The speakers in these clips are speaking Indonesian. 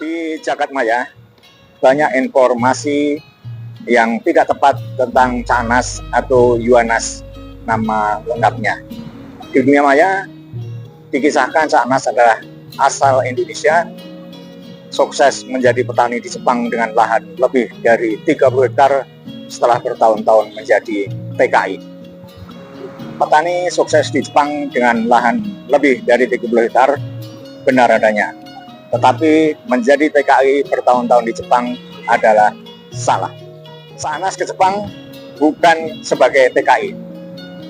Di jagat maya banyak informasi yang tidak tepat tentang Canas atau Yuanas, nama lengkapnya. Di dunia maya dikisahkan Canas adalah asal Indonesia, sukses menjadi petani di Jepang dengan lahan lebih dari 30 hektar setelah bertahun-tahun menjadi TKI. Petani sukses di Jepang dengan lahan lebih dari 30 hektar benar adanya. Tetapi menjadi TKI bertahun-tahun di Jepang adalah salah. Canas ke Jepang bukan sebagai TKI.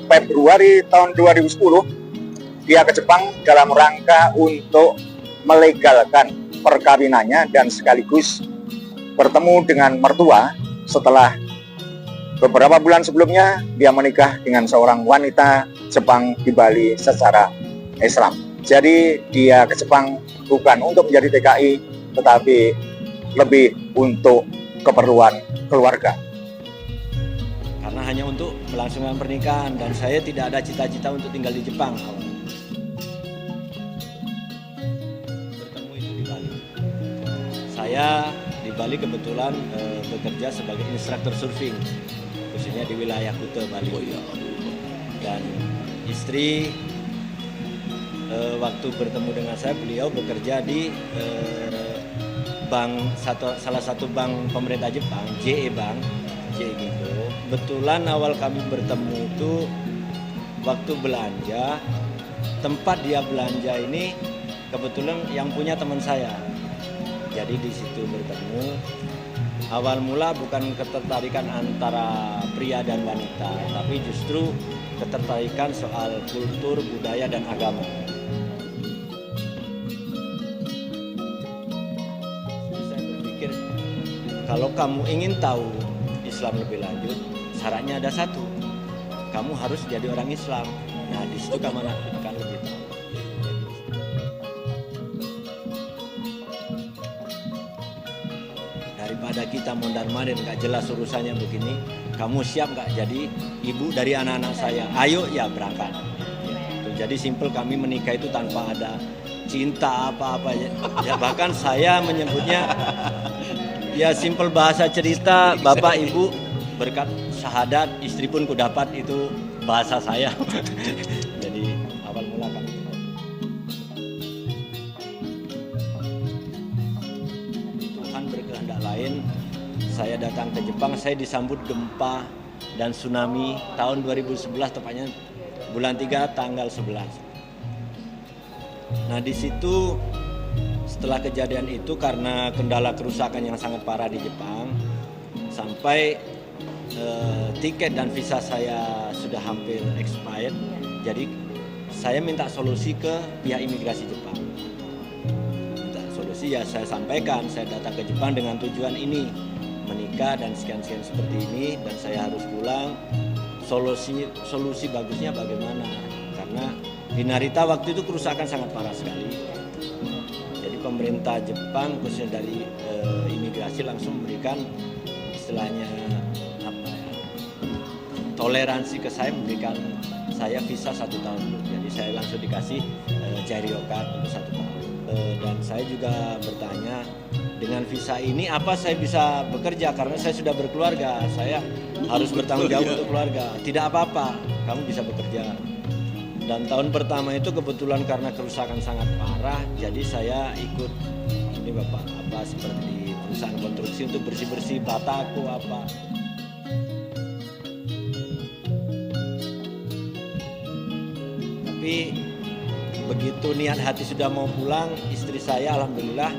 Februari tahun 2010, dia ke Jepang dalam rangka untuk melegalkan perkawinannya dan sekaligus bertemu dengan mertua setelah beberapa bulan sebelumnya dia menikah dengan seorang wanita Jepang di Bali secara Islam. Jadi dia ke Jepang bukan untuk menjadi TKI, tetapi lebih untuk keperluan keluarga. Karena hanya untuk melangsungkan pernikahan dan saya tidak ada cita-cita untuk tinggal di Jepang. Bertemu itu di Bali. Saya di Bali kebetulan bekerja sebagai instruktur surfing, khususnya di wilayah Kuta, Bali. Dan istri waktu bertemu dengan saya, beliau bekerja di salah satu bank pemerintah Jepang, JE Bank, JE gitu. Kebetulan awal kami bertemu itu waktu belanja, tempat dia belanja ini kebetulan yang punya teman saya. Jadi di situ bertemu. Awal mula bukan ketertarikan antara pria dan wanita, tapi justru ketertarikan soal kultur, budaya, dan agama. Saya berpikir kalau kamu ingin tahu Islam lebih lanjut, syaratnya ada satu, kamu harus jadi orang Islam. Nah di situ kamu akan lebih tahu. Daripada kita mondar-mandir nggak jelas urusannya begini, kamu siap nggak jadi ibu dari anak-anak saya? Ayo ya berangkat. Ya, jadi simpel, kami menikah itu tanpa ada cinta apa-apa ya. Bahkan saya menyebutnya ya simpel, bahasa cerita bapak ibu berkat syahadat istri pun ku dapat, itu bahasa saya. Jadi awal mula kami Tuhan berkehendak lain, saya datang ke Jepang, saya disambut gempa dan tsunami tahun 2011, tepatnya bulan 3 tanggal 11. Nah di situ setelah kejadian itu, karena kendala kerusakan yang sangat parah di Jepang, sampai tiket dan visa saya sudah hampir expired. Jadi saya minta solusi ke pihak imigrasi Jepang. Minta solusi, ya saya sampaikan saya datang ke Jepang dengan tujuan ini, menikah dan sekian-sekian seperti ini, dan saya harus pulang. Solusi bagusnya bagaimana? Karena di Narita waktu itu kerusakan sangat parah sekali. Jadi pemerintah Jepang khususnya dari imigrasi langsung memberikan istilahnya toleransi ke saya, memberikan saya visa 1 tahun dulu. Jadi saya langsung dikasih Jairyo Card untuk 1 tahun. Dan saya juga bertanya, dengan visa ini apa saya bisa bekerja? Karena saya sudah berkeluarga, saya harus bertanggung jawab untuk keluarga. Tidak apa-apa, kamu bisa bekerja. Dan tahun pertama itu kebetulan karena kerusakan sangat parah, jadi saya ikut ini bapak seperti di perusahaan konstruksi untuk bersih-bersih bataku apa. Tapi begitu niat hati sudah mau pulang, istri saya alhamdulillah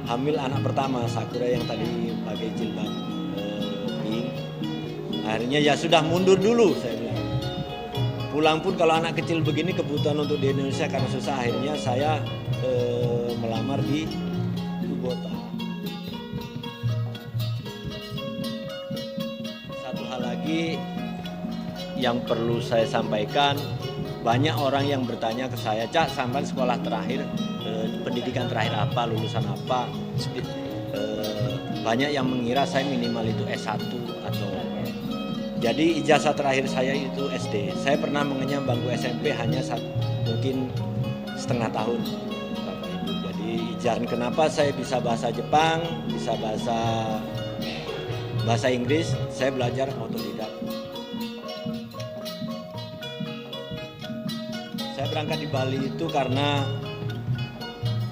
hamil anak pertama, Sakura yang tadi pakai jilbab pink. Akhirnya ya sudah mundur dulu, saya bilang. Pulang pun kalau anak kecil begini kebutuhan untuk di Indonesia karena susah, akhirnya saya melamar di Kubota. Satu hal lagi yang perlu saya sampaikan, banyak orang yang bertanya ke saya, Cak, sampai sekolah terakhir, pendidikan terakhir apa, lulusan apa. Banyak yang mengira saya minimal itu S1 atau jadi ijazah terakhir saya itu SD. Saya pernah mengenyam bangku SMP hanya mungkin setengah tahun. Jadi Ijarn, kenapa saya bisa bahasa Jepang, bisa bahasa Inggris, saya belajar otodidak. Saya berangkat di Bali itu karena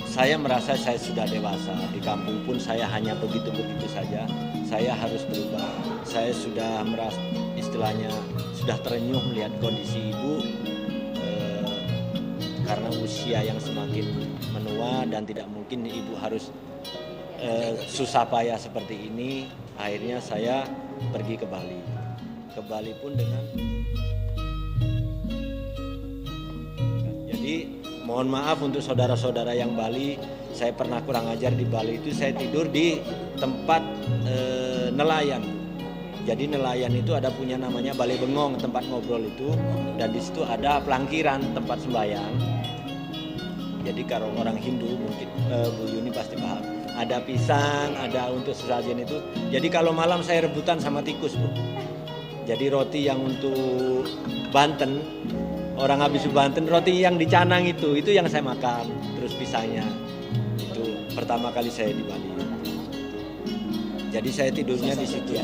saya merasa saya sudah dewasa. Di kampung pun saya hanya begitu-begitu saja. Saya harus berubah. Saya sudah merasa, istilahnya sudah terenyuh melihat kondisi ibu karena usia yang semakin menua dan tidak mungkin ibu harus susah payah seperti ini. Akhirnya saya pergi ke Bali. Ke Bali pun dengan, jadi mohon maaf untuk saudara-saudara yang Bali, saya pernah kurang ajar di Bali itu, saya tidur di tempat nelayan. Jadi nelayan itu ada punya namanya Balai Bengong, tempat ngobrol itu, dan di situ ada pelangkiran tempat sembahyang. Jadi kalau orang Hindu mungkin Bu Yuni pasti paham. Ada pisang, ada untuk sesajen itu. Jadi kalau malam saya rebutan sama tikus, Bu. Jadi roti yang untuk Banten, orang habis Banten, roti yang dicanang itu yang saya makan. Terus pisangnya, itu pertama kali saya di Bali. Jadi saya tidurnya di situ.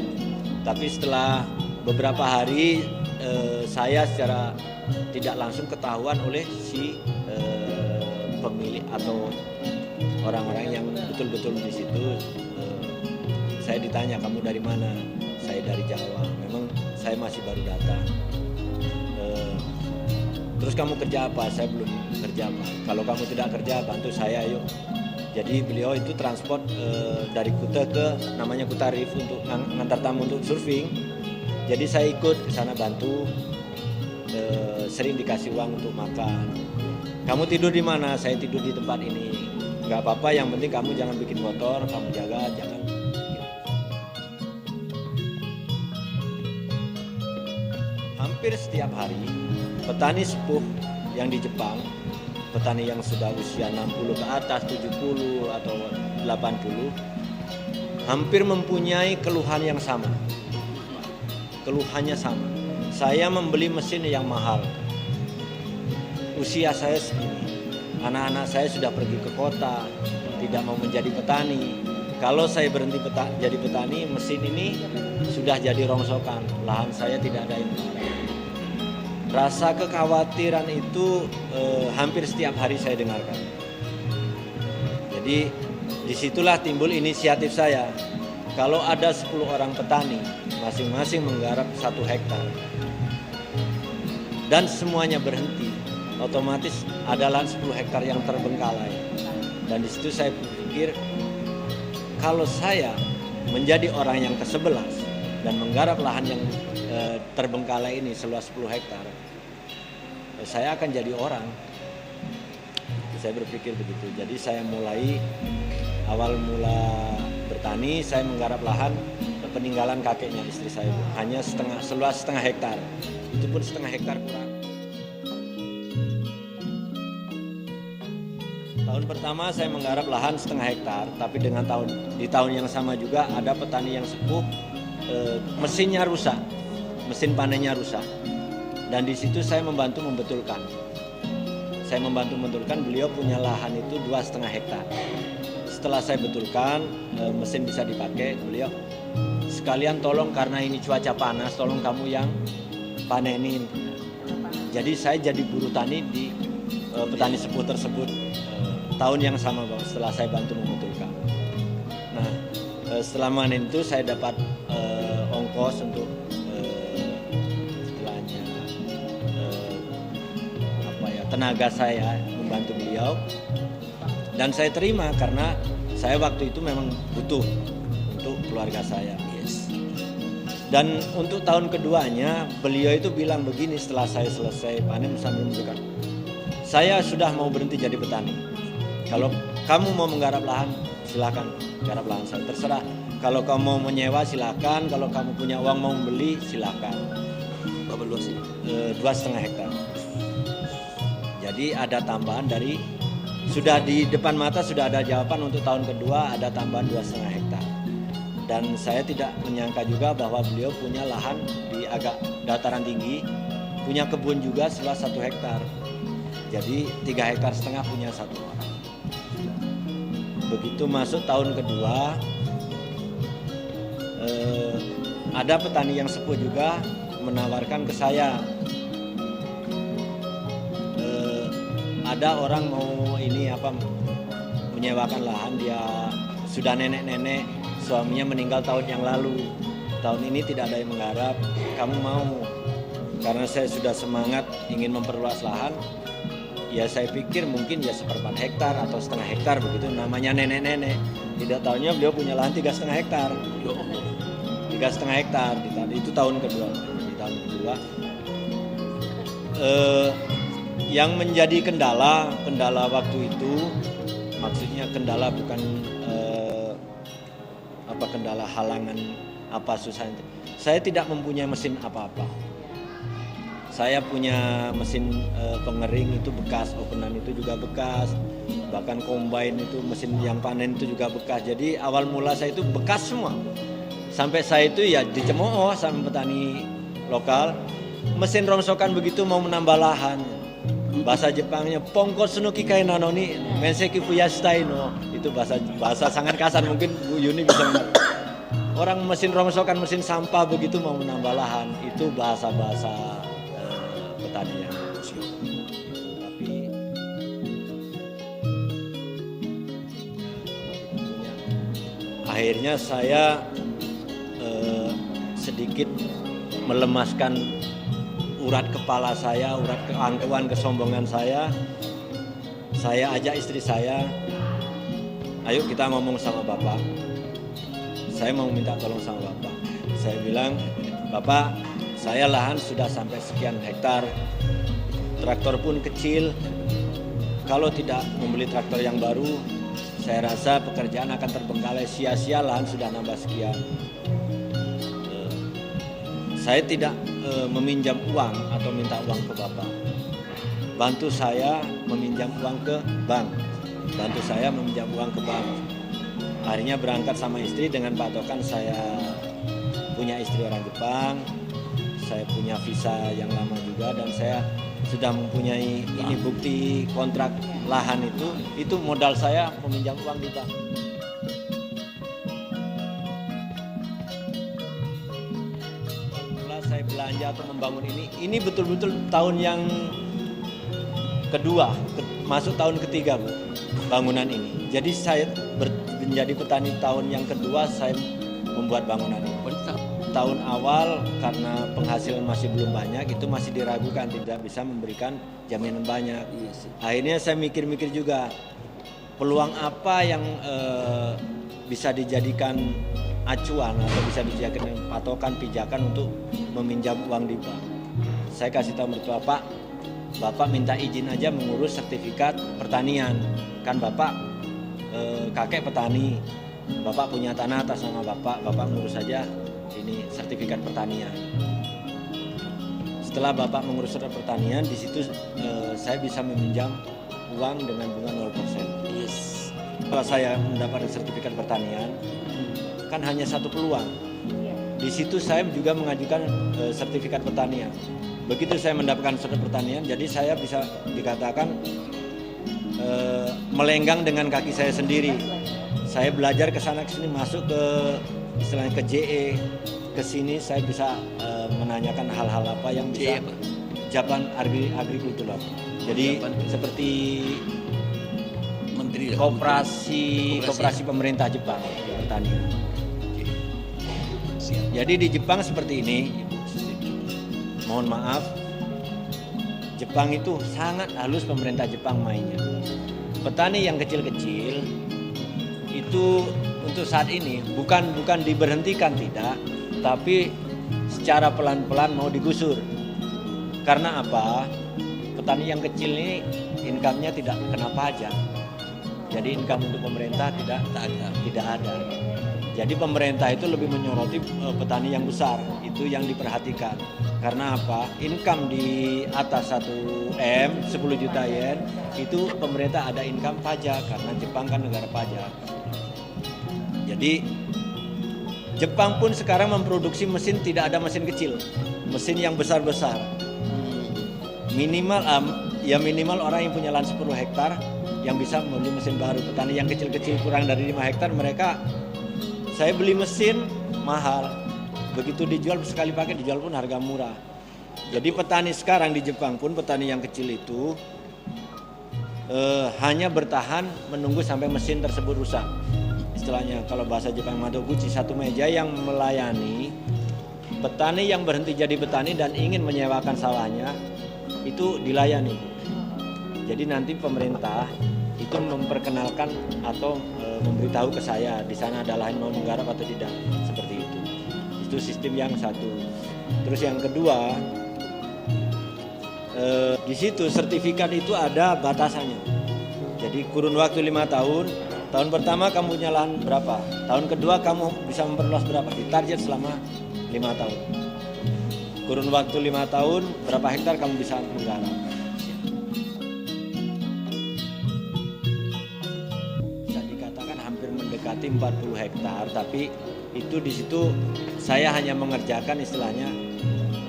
Tapi setelah beberapa hari saya secara tidak langsung ketahuan oleh si pemilik atau orang-orang yang betul-betul di situ. Saya ditanya, kamu dari mana? Saya dari Jawa. Memang saya masih baru datang. Terus kamu kerja apa? Saya belum kerja apa. Kalau kamu tidak kerja, bantu saya yuk. Jadi beliau itu transport dari Kuta ke namanya Kuta Reef untuk ngantar tamu untuk surfing. Jadi saya ikut ke sana bantu, sering dikasih uang untuk makan. Kamu tidur di mana? Saya tidur di tempat ini. Nggak apa-apa, yang penting kamu jangan bikin kotor, kamu jaga, jangan. Hampir setiap hari petani sepuh yang di Jepang, petani yang sudah usia 60 ke atas, 70 atau 80, hampir mempunyai keluhan yang sama. Keluhannya sama. Saya membeli mesin yang mahal. Usia saya segini. Anak-anak saya sudah pergi ke kota, tidak mau menjadi petani. Kalau saya berhenti jadi petani, mesin ini sudah jadi rongsokan. Lahan saya tidak ada yang mengarah. Rasa kekhawatiran itu hampir setiap hari saya dengarkan. Jadi disitulah timbul inisiatif saya. Kalau ada 10 orang petani, masing-masing menggarap 1 hektar, dan semuanya berhenti, otomatis adalah 10 hektar yang terbengkalai. Dan disitu saya pikir, kalau saya menjadi orang yang ke-11 dan menggarap lahan yang terbengkalai ini seluas 10 hektar, saya akan jadi orang. Saya berpikir begitu. Jadi saya mulai, awal mula bertani, saya menggarap lahan peninggalan kakeknya istri saya, hanya seluas setengah hektar. Itu pun setengah hektar kurang. Tahun pertama saya menggarap lahan setengah hektar, tapi di tahun yang sama juga ada petani yang sepuh, mesinnya rusak, mesin panennya rusak, dan di situ saya membantu membetulkan. Beliau punya lahan itu 2,5 hektar. Setelah saya betulkan, mesin bisa dipakai, beliau sekalian tolong karena ini cuaca panas, tolong kamu yang panenin. Jadi saya jadi buruh tani di petani sepuh tersebut tahun yang sama, Bang, setelah saya bantu membetulkan. Nah, setelah panen itu saya dapat ongkos untuk istilahnya tenaga saya membantu beliau, dan saya terima karena saya waktu itu memang butuh untuk keluarga saya. Yes. Dan untuk tahun keduanya beliau itu bilang begini setelah saya selesai panen sambil menunjukkan, saya sudah mau berhenti jadi petani. Kalau kamu mau menggarap lahan, silakan garap lahan saya, terserah. Kalau kamu mau menyewa silakan, kalau kamu punya uang mau membeli silakan. Berapa luas ini? 2,5 hektar. Jadi ada tambahan dari, sudah di depan mata sudah ada jawaban untuk tahun kedua, ada tambahan 2,5 hektar. Dan saya tidak menyangka juga bahwa beliau punya lahan di agak dataran tinggi, punya kebun juga seluas 1 hektar. Jadi 3,5 hektar punya 1 orang. Begitu masuk tahun kedua, ada petani yang sepuh juga menawarkan ke saya, ada orang mau menyewakan lahan, dia sudah nenek-nenek, suaminya meninggal tahun yang lalu, tahun ini tidak ada yang menggarap, kamu mau? Karena saya sudah semangat ingin memperluas lahan, ya saya pikir mungkin ya 1/4 hektar atau setengah hektar begitu, namanya nenek-nenek. Tidak tahunya beliau punya lahan 3,5 hektar. 3,5 hektar itu tahun kedua. Di tahun kedua, yang menjadi kendala waktu itu, maksudnya kendala bukan kendala halangan apa susahnya. Saya tidak mempunyai mesin apa-apa. Saya punya mesin pengering itu bekas, openan itu juga bekas, bahkan combine itu mesin yang panen itu juga bekas. Jadi awal mula saya itu bekas semua. Sampai saya itu ya dicemooh sama petani lokal, mesin rongsokan begitu mau menambah lahan. Bahasa Jepangnya pongko sunuki kai nanoni menseki fuyashitai no. Itu bahasa sangat kasar, mungkin Bu Yuni bisa mengerti. Orang mesin rongsokan, mesin sampah begitu mau menambah lahan, itu bahasa-bahasa petani yang kecil. Tapi akhirnya saya sedikit melemaskan urat kepala saya, urat keangkuhan, kesombongan saya. Saya ajak istri saya, ayo kita ngomong sama Bapak. Saya mau minta tolong sama Bapak. Saya bilang, Bapak, saya lahan sudah sampai sekian hektar, traktor pun kecil. Kalau tidak membeli traktor yang baru, saya rasa pekerjaan akan terbengkalai, sia-sia lahan sudah nambah sekian. Saya tidak meminjam uang atau minta uang ke Bapak. Bantu saya meminjam uang ke bank. Bantu saya meminjam uang ke bank. Akhirnya berangkat sama istri dengan patokan saya punya istri orang Jepang, saya punya visa yang lama juga, dan saya sudah mempunyai ini bukti kontrak lahan itu modal saya meminjam uang di bank. Saya belanja atau membangun ini betul-betul tahun yang kedua, masuk tahun ketiga Bu, bangunan ini. Jadi saya menjadi petani tahun yang kedua saya membuat bangunan ini. Tahun awal karena penghasilan masih belum banyak, itu masih diragukan, tidak bisa memberikan jaminan banyak. Akhirnya saya mikir-mikir juga peluang apa yang bisa dijadikan acuan atau bisa dijadikan patokan pijakan untuk meminjam uang di bank. Saya kasih tahu mertua, Bapak minta izin aja mengurus sertifikat pertanian. Kan Bapak kakek petani, Bapak punya tanah atas nama Bapak ngurus saja ini sertifikat pertanian. Setelah Bapak mengurus sertifikat pertanian, di situ saya bisa meminjam uang dengan bunga 0%. Yes. Kalau saya mendapatkan sertifikat pertanian, kan hanya satu peluang. Di situ saya juga mengajukan sertifikat pertanian. Begitu saya mendapatkan sertifikat pertanian, jadi saya bisa dikatakan melenggang dengan kaki saya sendiri. Saya belajar ke sana ke sini, masuk ke istilahnya ke JE, ke sini saya bisa menanyakan hal-hal apa yang bisa Japan Agrikultur. Jadi seperti Menteri koperasi pemerintah Jepang pertanian. Jadi di Jepang seperti ini, mohon maaf, Jepang itu sangat halus pemerintah Jepang mainnya. Petani yang kecil-kecil itu untuk saat ini bukan diberhentikan, tidak, tapi secara pelan-pelan mau digusur. Karena apa? Petani yang kecil ini income-nya tidak kena pajak. Jadi income untuk pemerintah tidak ada. Jadi pemerintah itu lebih menyoroti petani yang besar, itu yang diperhatikan. Karena apa? Income di atas 1M, 10 juta yen, itu pemerintah ada income pajak, karena Jepang kan negara pajak. Jadi Jepang pun sekarang memproduksi mesin, tidak ada mesin kecil, mesin yang besar-besar. Minimal orang yang punya lahan 10 hektar yang bisa membeli mesin baru. Petani yang kecil-kecil kurang dari 5 hektar mereka, saya beli mesin mahal, begitu dijual sekali pakai dijual pun harga murah. Jadi petani sekarang di Jepang pun, petani yang kecil itu hanya bertahan menunggu sampai mesin tersebut rusak. Istilahnya kalau bahasa Jepang Madoguchi, satu meja yang melayani petani yang berhenti jadi petani dan ingin menyewakan sawahnya itu dilayani. Jadi nanti pemerintah itu memperkenalkan atau memberitahu ke saya di sana ada lahan mau menggarap atau tidak, seperti itu. Itu sistem yang satu. Terus yang kedua, di situ sertifikat itu ada batasannya. Jadi kurun waktu 5 tahun. Tahun pertama kamu punya lahan berapa? Tahun kedua kamu bisa memperluas berapa? Ditarget selama 5 tahun. Kurun waktu 5 tahun, berapa hektar kamu bisa menggarap. Bisa dikatakan hampir mendekati 40 hektar, tapi itu di situ saya hanya mengerjakan istilahnya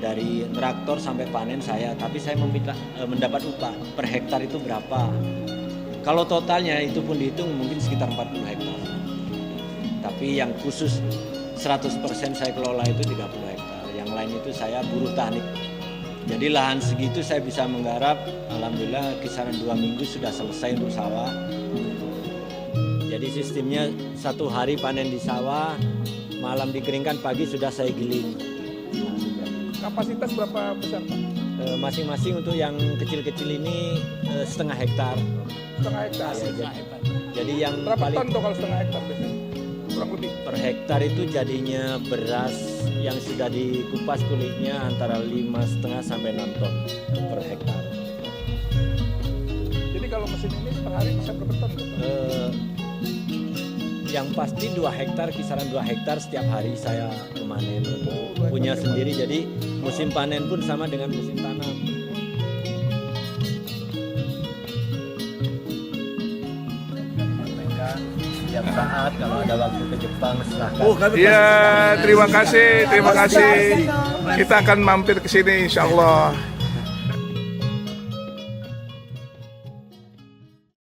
dari traktor sampai panen saya, tapi saya mendapat upah per hektar itu berapa. Kalau totalnya itu pun dihitung mungkin sekitar 40 hektar. Tapi yang khusus 100% saya kelola itu 30 hektar. Yang lain itu saya buruh tani. Jadi lahan segitu saya bisa menggarap, alhamdulillah kisaran 2 minggu sudah selesai untuk sawah. Jadi sistemnya 1 hari panen di sawah, malam dikeringkan, pagi sudah saya giling. Kapasitas berapa besar, Pak? Masing-masing untuk yang kecil-kecil ini setengah hektar. Setengah hektar. Ya, jadi yang Berapa paling ton tuh kalau setengah hektar biasanya? Kurang lebih. per hektar itu jadinya beras yang sudah dikupas kulitnya antara 5,5 sampai 6 ton per hektar. Jadi kalau mesin ini per hari bisa berapa ton? Yang pasti 2 hektar, kisaran 2 hektar setiap hari saya memanen. Punya sendiri, jadi musim panen pun sama dengan musim tanam. Setiap saat kalau ada waktu ke Jepang silahkan. Ya, terima kasih. Kita akan mampir ke sini insya Allah.